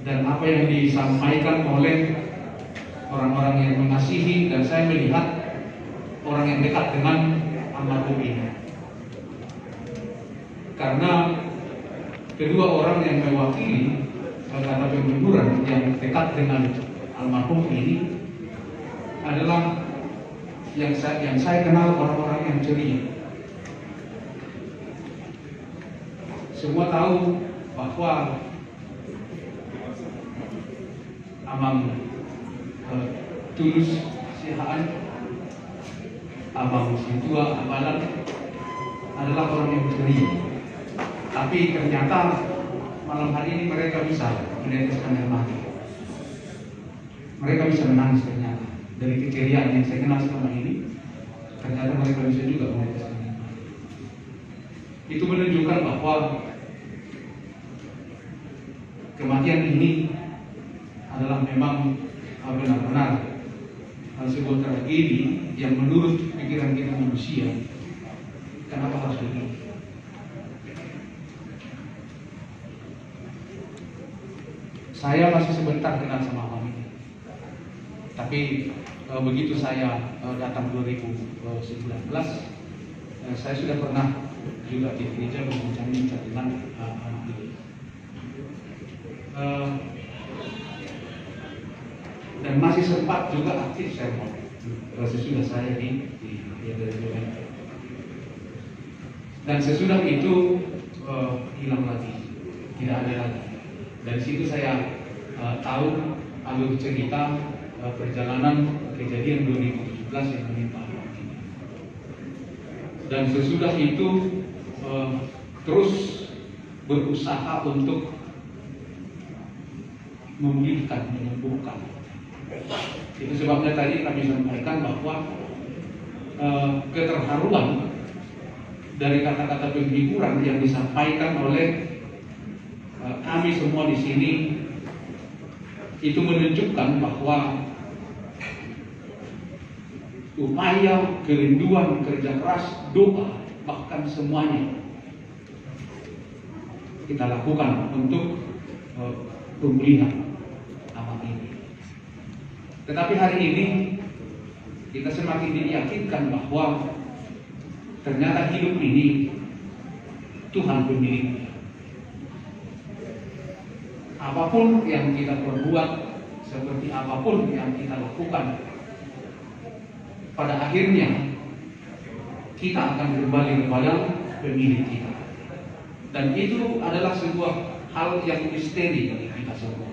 dan apa yang disampaikan oleh orang-orang yang mengasihi, dan saya melihat orang yang dekat dengan almarhum ini. Karena kedua orang yang mewakili kata penghiburan yang dekat dengan almarhum ini adalah yang saya kenal orang-orang yang ceria. Semua tahu bahwa Amang Tulus Sihaan, Abang Situa Abalan adalah orang yang ceria. Tapi ternyata malam hari ini mereka bisa meneteskan air mata. Mereka bisa menangis ternyata. Dari keceriaan yang saya kenal selama ini, ternyata mereka bisa juga meneteskan air mata. Itu menunjukkan bahwa kematian ini adalah memang benar-benar sebuah tragedi yang menurut pikiran kita manusia, kenapa harus begini? Saya masih sebentar kenal sama Abang ini, tapi begitu saya datang 2019, saya sudah pernah juga di gereja berbincang-bincang dengan anak ini. Dan masih sempat juga aktif sermon sesudah saya di dan sesudah itu hilang lagi, tidak ada lagi. Dari situ saya tahu alur cerita perjalanan kejadian 2017 yang menimpa ini. Dan sesudah itu terus berusaha untuk memulihkan, menyembuhkan. Itu sebabnya tadi kami sampaikan bahwa keterharuan dari kata-kata penghiburan yang disampaikan oleh kami semua di sini itu menunjukkan bahwa upaya, kerinduan, kerja keras, doa, bahkan semuanya kita lakukan untuk pemulihan amal ini. Tetapi hari ini kita semakin diyakinkan bahwa ternyata hidup ini Tuhan pemiliknya. Apapun yang kita perbuat, seperti apapun yang kita lakukan, pada akhirnya kita akan kembali kepada pemilik kita. Dan itu adalah sebuah hal yang misteri bagi kita semua.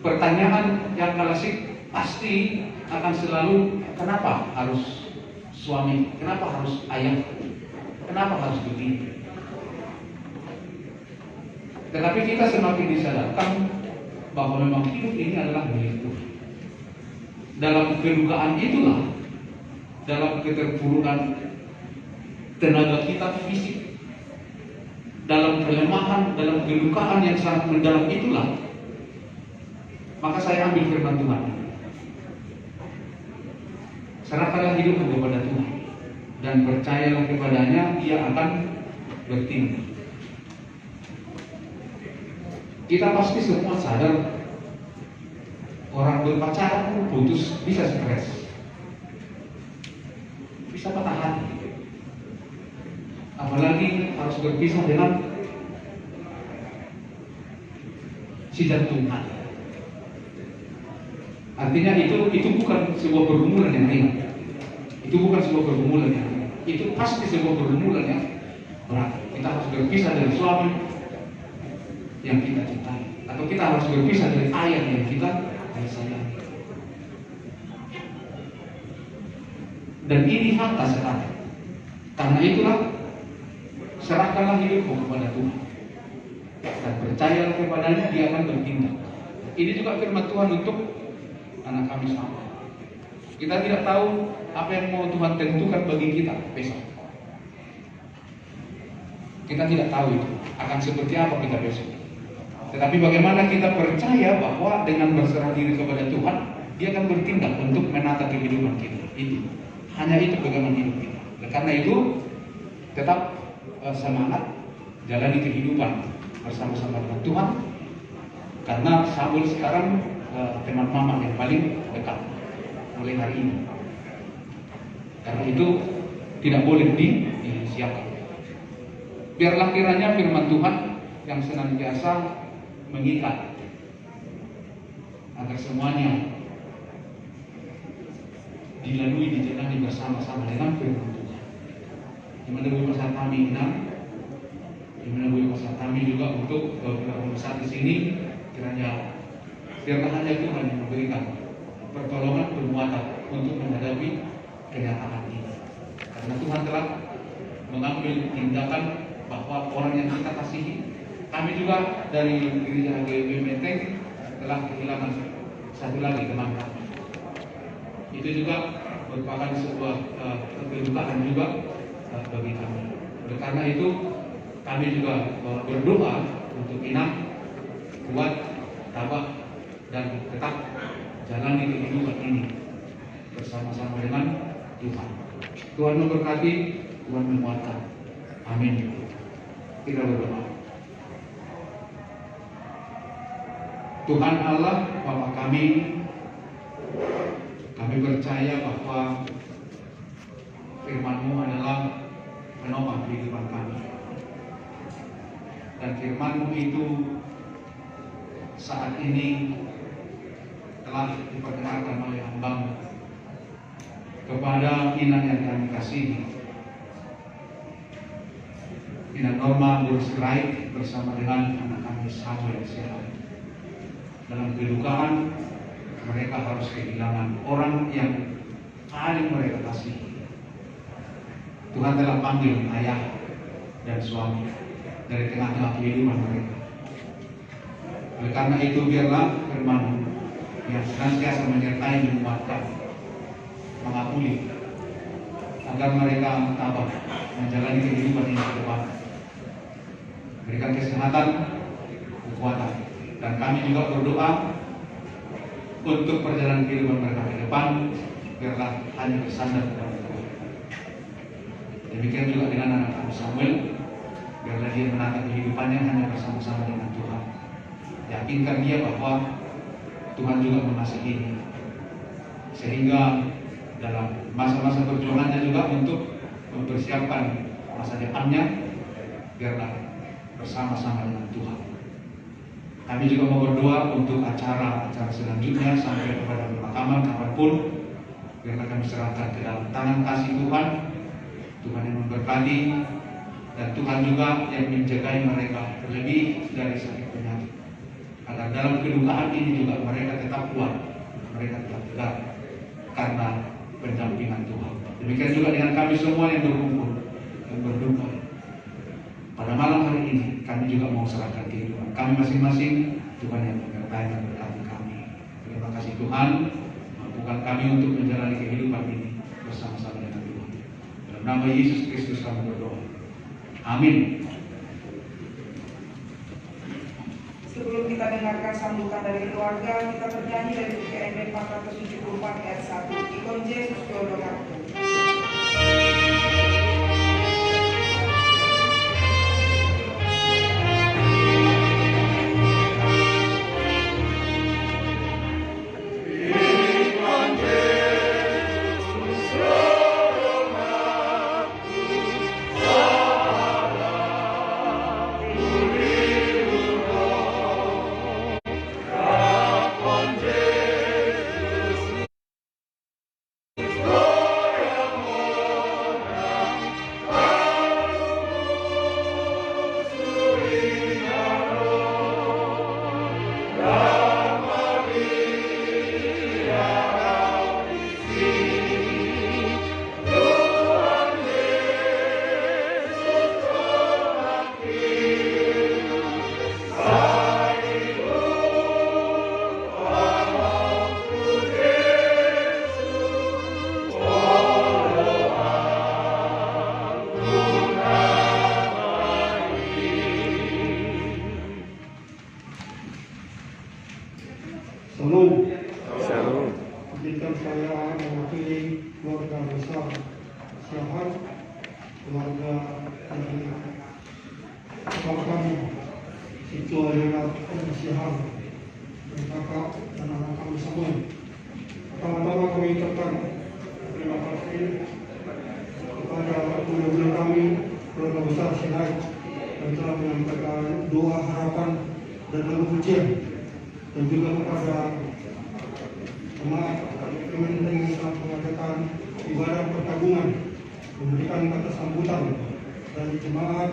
Pertanyaan yang klasik pasti akan selalu, kenapa harus suami, kenapa harus ayah, kenapa harus begini? Tetapi kita semakin disadarkan bahwa memang hidup ini adalah milik Tuhan. Dalam kedukaan itulah, dalam keterpurukan tenaga kita fisik, dalam kelemahan, dalam kedukaan yang sangat mendalam itulah, maka saya ambil firman Tuhan. Serahkanlah hidupmu kepada Tuhan dan percayalah kepadanya, Dia akan bertindak. Kita pasti semua sadar orang berpacaran pun putus bisa stres, bisa patah hati, apalagi harus berpisah dengan si jantungan. Artinya itu bukan sebuah pergumulan yang ringan, itu bukan sebuah pergumulan yang ringan, itu pasti sebuah pergumulan yang berat. Kita harus berpisah dari suami yang kita cintai, atau kita harus berpisah dari ayah yang kita sayangi. Dan ini fakta sekali. Karena itulah, serahkanlah hidupmu kepada Tuhan dan percayalah kepadanya, Dia akan bertindak. Ini juga firman Tuhan untuk anak kami semua. Kita tidak tahu apa yang mau Tuhan tentukan bagi kita besok. Kita tidak tahu itu akan seperti apa kita besok. Tetapi bagaimana kita percaya bahwa dengan berserah diri kepada Tuhan, Dia akan bertindak untuk menata kehidupan kita. Itu hanya itu pegangan hidup kita. Karena itu tetap semangat jalani kehidupan bersama-sama dengan Tuhan, Karena Samuel sekarang teman mama yang paling dekat mulai hari ini. Karena itu tidak boleh disiapkan. Biarlah kiranya firman Tuhan yang senantiasa mengikat agar semuanya dilalui, dijalani bersama-sama dengan firman Tuhan. Di mana pasal kami di mana pasal kami juga untuk besar di sini, kiranya biarlah hanya Tuhan yang memberikan pertolongan, penguatan untuk menghadapi kenyataan ini. Karena Tuhan telah mengambil tindakan bahwa orang yang kita kasihi, kami juga dari gereja HGB Menteng telah kehilangan satu lagi teman kami. Itu juga merupakan sebuah kedukaan juga bagi kami. Oleh karena itu kami juga berdoa untuk Inang kuat, tabah, dan tetap jalani kehidupan ini bersama-sama dengan Tuhan. Tuhan memberkati, Tuhan menguatkan. Amin. Kita berdoa. Tuhan Allah, Bapa kami percaya bahwa firman-Mu adalah penopang kehidupan kami. Dan firman-Mu itu saat ini telah diperdengarkan oleh hamba-Mu kepada Inang yang kami kasihi, Inang Norma Bursirait bersama dengan anak kami Samuel Sialan. Dalam kedukaan mereka harus kehilangan orang yang paling mereka kasihi. Tuhan telah panggil ayah dan suami dari tengah-tengah kehidupan mereka. Oleh karena itu biarlah firman-Mu yang senantiasa menyertai, menguatkan, mengakui agar mereka tabah menjalani kehidupan ini ke depan. Berikan kesehatan, kekuatan, dan kami juga berdoa untuk perjalanan kehidupan mereka ke depan, biarlah hanya bersandar kepada Tuhan. Demikian juga dengan anak Samuel, biarlah dia menata kehidupannya hanya bersama-sama dengan Tuhan. Yakinkan dia bahwa Tuhan juga mengasihinya, sehingga dalam masa-masa perjuangannya juga untuk mempersiapkan masa depannya, biarlah bersama-sama dengan Tuhan. Kami juga mau berdoa untuk acara-acara selanjutnya sampai kepada pemakaman kapanpun, biarlah kami serahkan ke dalam tangan kasih Tuhan. Tuhan yang memberkati, dan Tuhan juga yang menjagai mereka terlebih dari sakit penyakit, agar dalam kedukaan ini juga mereka tetap kuat, mereka tetap tegar karena pendampingan Tuhan. Demikian juga dengan kami semua yang berkumpul dan berdoa pada malam hari ini. Kami juga mau serahkan kehidupan kami masing-masing. Tuhan yang menyertai dan berkati kami. Terima kasih Tuhan, mampukan kami untuk menjalani kehidupan ini bersama-sama dengan Tuhan. Dalam nama Yesus Kristus kami berdoa. Amin. Sebelum kita dengarkan sambutan dari keluarga, kita bernyanyi dari PKMB 474 ayat 1. Ikon Yesus Dodoraku. Shalom. Izinkan saya mewakili keluarga besar Siahan, keluarga dari Bapak kami, Situ Ayat Siahan, dan kakak dan anak kami semua. Pertama-tama kami ucapkan terima kasih kepada guru-guru kami, keluarga besar Sinai, yang telah menyampaikan doa harapan dan lagu pujian, dan juga kepada jemaat Kementerian yang telah mengadakan ibadah pertabungan, memberikan kata sambutan dari jemaat,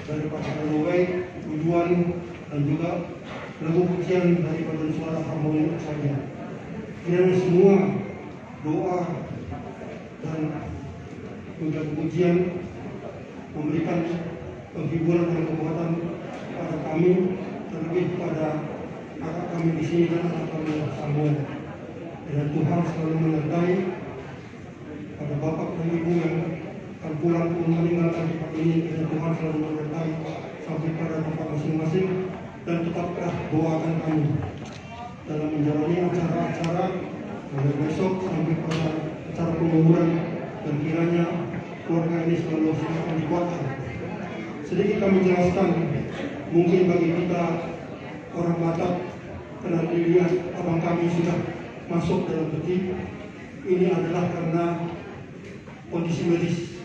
daripada Lowey, tujuan, dan juga lagu pujian daripada suara harmoni saja. Kiranya semua doa dan juga pujian memberikan penghiburan dan kekuatan kepada kami, terlebih kepada kakak kami di sini dan anak kami Samuel. Dan Tuhan selalu menyertai pada bapak dan ibu yang akan pulang meninggalkan tempat ini. Dan Tuhan selalu menyertai sampai pada tempat masing-masing, dan tetaplah doakan kami dalam menjalani acara-acara mulai besok sampai pada acara penguburan, dan kiranya keluarga ini selalu semakin dikuatkan. Sedikit kami jelaskan, mungkin bagi kita orang Batak, karena dilihat abang kami sudah masuk dalam peti, ini adalah karena kondisi medis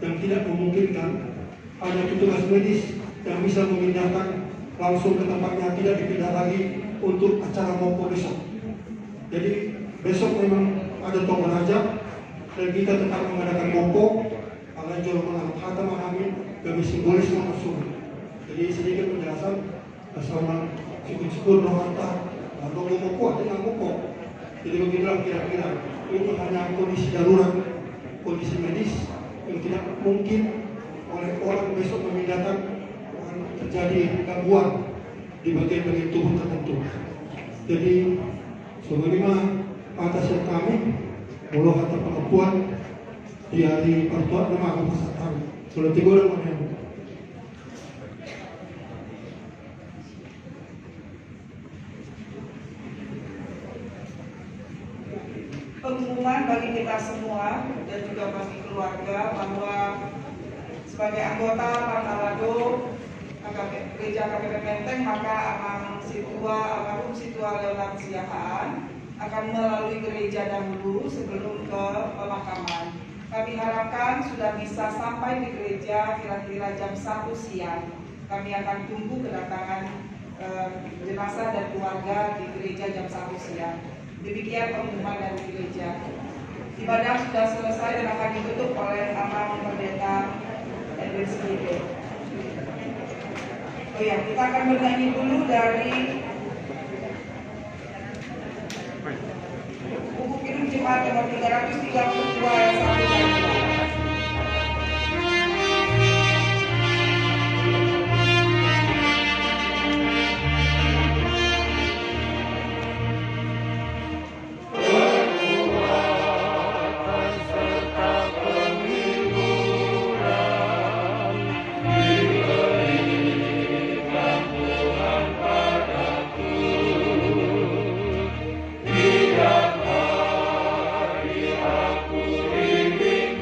yang tidak memungkinkan ada petugas medis yang bisa memindahkan langsung ke tempatnya, tidak dipindah lagi untuk acara mopo besok. Jadi besok memang ada tombol aja, dan kita tetap mengadakan mopo Alajol Malam Khatam Amin kami simbolis langsung. Jadi sedikit penjelasan bersama syukur roh harta atau mopo dengan mopo. Jadi beginilah kira-kira, ini hanya kondisi darurat, kondisi medis yang tidak mungkin oleh orang besok memindahkan, akan terjadi gangguan di bagian-bagian tubuh tertentu. Jadi sebagaimana atas yang kami Allah kata pengakuan di hari pertuan nama aku pasatan sudah tiga orang mana. Pengumuman bagi kita semua dan juga bagi keluarga bahwa sebagai anggota Pantalado Gereja KPP Menteng, maka almarhum Situa Leonard Siahaan akan melalui gereja dahulu sebelum ke pemakaman. Kami harapkan sudah bisa sampai di gereja kira-kira jam 1 siang. Kami akan tunggu kedatangan jenazah dan keluarga di gereja jam 1 siang. Demikian pengumuman dari gereja. Ibadah sudah selesai dan akan ditutup oleh Amang Pendeta Edwin Slibe. Oh ya, kita akan bernyanyi dulu dari buku Kidung Jemaat nomor 332 ayat 1 dan 2. Aku ini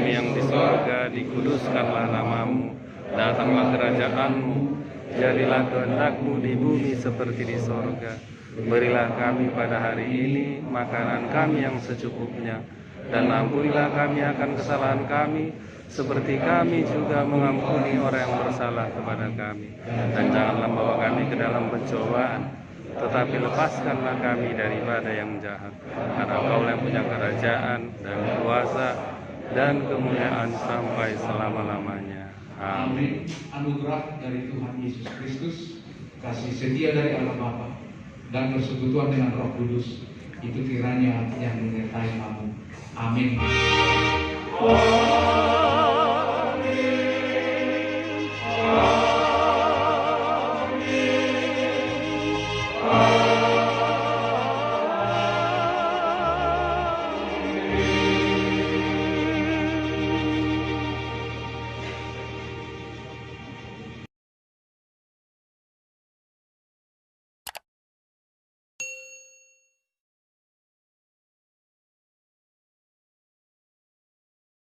kami yang di sorga, dikuduskanlah namamu, datanglah kerajaanmu, jadilah kehendak-Mu di bumi seperti di sorga. Berilah kami pada hari ini makanan kami yang secukupnya, dan ampunilah kami akan kesalahan kami, seperti kami juga mengampuni orang yang bersalah kepada kami. Dan janganlah membawa kami ke dalam pencobaan, tetapi lepaskanlah kami daripada yang jahat. Karena Engkau yang punya kerajaan dan kuasa dan kemuliaan sampai selama-lamanya. Amin. Anugerah dari Tuhan Yesus Kristus, kasih setia dari Allah Bapa, dan persekutuan dengan Roh Kudus itu kiranya yang menyertai kamu. Amin.